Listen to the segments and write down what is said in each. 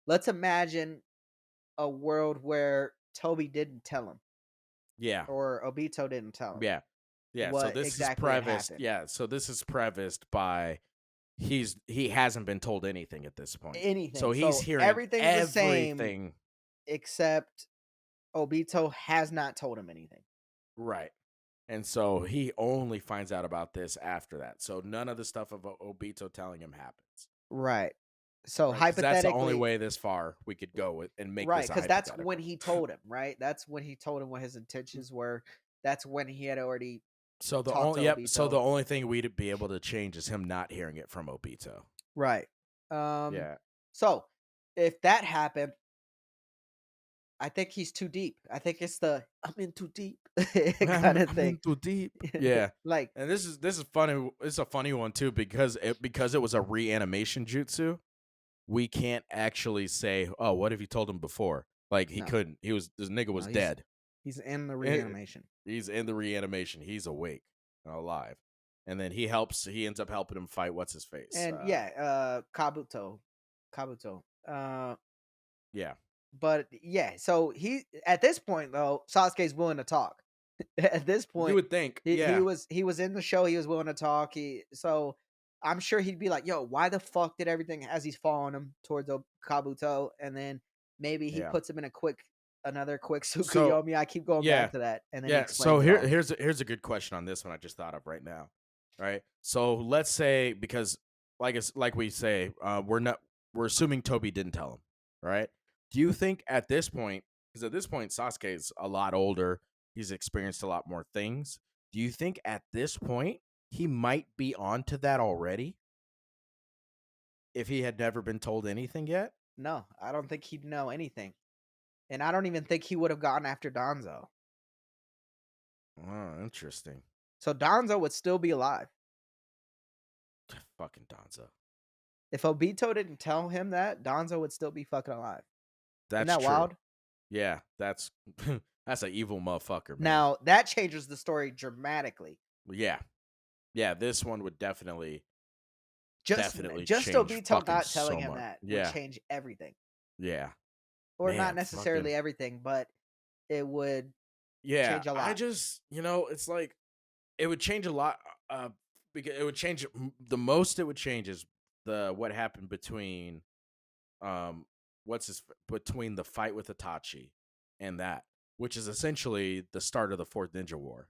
let's imagine a world where Toby didn't tell him Yeah. or Obito didn't tell him Yeah. Yeah. So what this is exactly had prefaced. happened. Yeah. So this is prefaced by he hasn't been told anything at this point. So Anything. he's So hearing everything's the same everything. except Obito has not told him anything. Right. And so he only finds out about this after that. So none of the stuff of Obito telling him happens. Right. So Right. Because that's the only hypothetically, way this far we could go with and make right, this a because that's when hypothetical. he told him, right? That's when he told him what his intentions were. That's when he had already So the talked to only yep. So the Obito. only thing we'd be able to change is him not hearing it from Obito. Right. Um, Yeah. so if that happened, I think he's too deep. I think it's the "I'm in too deep" kind of I'm thing. in too deep. Yeah. Like, And this is funny. It's a funny one too because it was a reanimation jutsu. We can't actually say, "Oh, what if you told him before?" Like he no, couldn't. This nigga no, was dead. he's in the Eh, reanimation. He's in the reanimation. He's awake and alive. And then he ends up helping him fight what's his face. And yeah, Kabuto. Yeah. But yeah, so he at this point though, Sasuke's willing to talk. At this You point, would think. he he Yeah. was he was in the show. He was willing to talk. I'm sure he'd be like, "Yo, why the fuck did everything?" As he's following him towards Kabuto, and then maybe he Yeah. puts him in another quick So, Tsukuyomi. I keep going yeah. back to that, and then he Yeah. So explains it all. here's a good question on this one I just thought of right now. Right? So let's say because like we say, we're assuming Toby didn't tell him, right? Do you think at this point, because at this point Sasuke's a lot older, he's experienced a lot more things. Do you think at this point he might be onto that already if he had never been told anything yet? No, I don't think he'd know anything, and I don't even think he would have gone after Donzo. Oh, interesting. So Donzo would still be alive. Fucking Danzo. If Obito didn't tell him that, Donzo would still be fucking alive. Isn't That's that true. wild? Yeah, that's an evil motherfucker, man. Now that changes the story dramatically. Yeah. Yeah, this one would Just definitely just change Obito fucking not telling so him much. that would Yeah. change everything. Yeah. Or not Man, necessarily fucking everything, but it would yeah. change a I lot. just, it's like it would change a lot because it would change the most it would change is the what happened between um between the fight with Itachi and that, which is essentially the start of the Fourth Ninja War.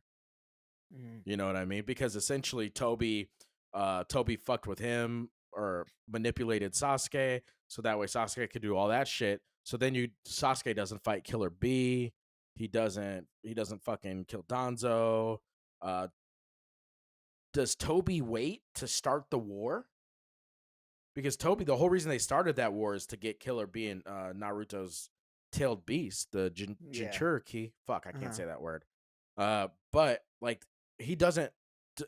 Mhm. You know what I mean? Because essentially Toby fucked with him or manipulated Sasuke so that way Sasuke could do all that shit. So then Sasuke doesn't fight Killer B. He doesn't fucking kill Danzo. Uh does Toby wait to start the war? Because Toby, the whole reason they started that war is to get Killer B and Naruto's tailed beast, the Yeah. Jinchuriki. Fuck, I can't Uh-huh. say that word. But like he doesn't.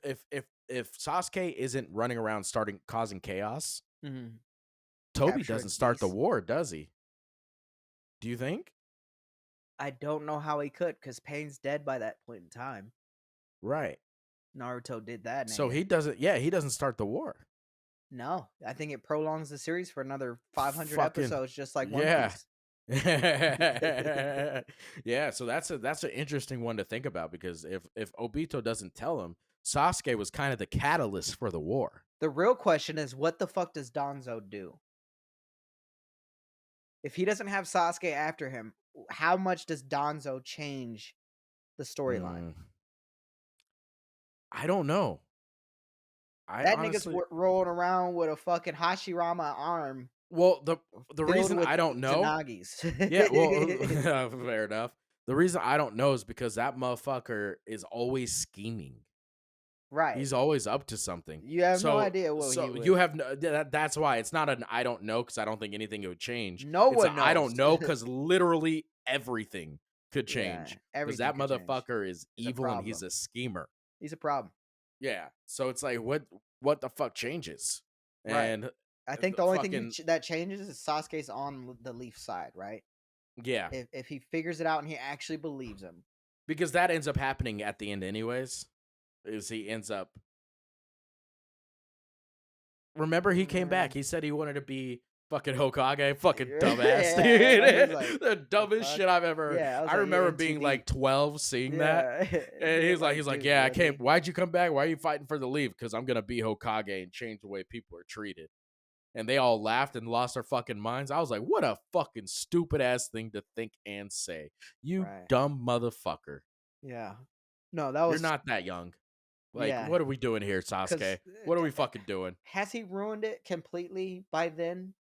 If Sasuke isn't running around causing chaos, Mhm. Toby doesn't Capturing start the beasts. war, does he? Do you think? I don't know how he could because Pain's dead by that point in time. Right. Naruto did that, So nigga. he doesn't. Yeah, he doesn't start the war. No, I think it prolongs the series for another 500 Fucking episodes, just like One yeah. Piece. Yeah, so that's an interesting one to think about because if Obito doesn't tell him, Sasuke was kind of the catalyst for the war. The real question is, what the fuck does Donzo do? If he doesn't have Sasuke after him, how much does Donzo change the storyline? Mm, I don't know. I That nigga's honestly, rolling around with a fucking Hashirama arm well, the filled reason with I don't know, Tsunagis. yeah, well, fair enough. The reason I don't know is because that motherfucker is always scheming. Right. He's always up to something. You have no So idea what he so you would. have no that's why it's not an I don't know because I don't think anything would change. No It's a one I knows. don't know because literally everything could Yeah, change because everything that could change. motherfucker is He's a evil and he's problem. a schemer. He's a problem. Yeah. So it's like what the fuck changes? Right. And I think the the only thing fucking that changes is Sasuke's on the Leaf side, right? yeah, If he figures it out and he actually believes him. because that ends up happening at the end anyways. Is he ends up remember he came Mm, back. He said he wanted to be Fucking Hokage, fucking dumbass, Yeah, I was like, dude. The "The dumbest fuck?" shit I've ever. Yeah, I was I like, "You're remember in too being like deep." 12, seeing that, Yeah, and being he's like, "Dude, yeah, I came. really?" Why'd you come back? Why are you fighting for the leave? Because I'm gonna be Hokage and change the way people are treated. And they all laughed and lost their fucking minds. I was like, what a fucking stupid ass thing to think and say. You Right. dumb motherfucker. Yeah. No, that You're was not that young. Like, yeah, what are we doing here, 'cause, Sasuke? What are we fucking doing? has he ruined it completely by then?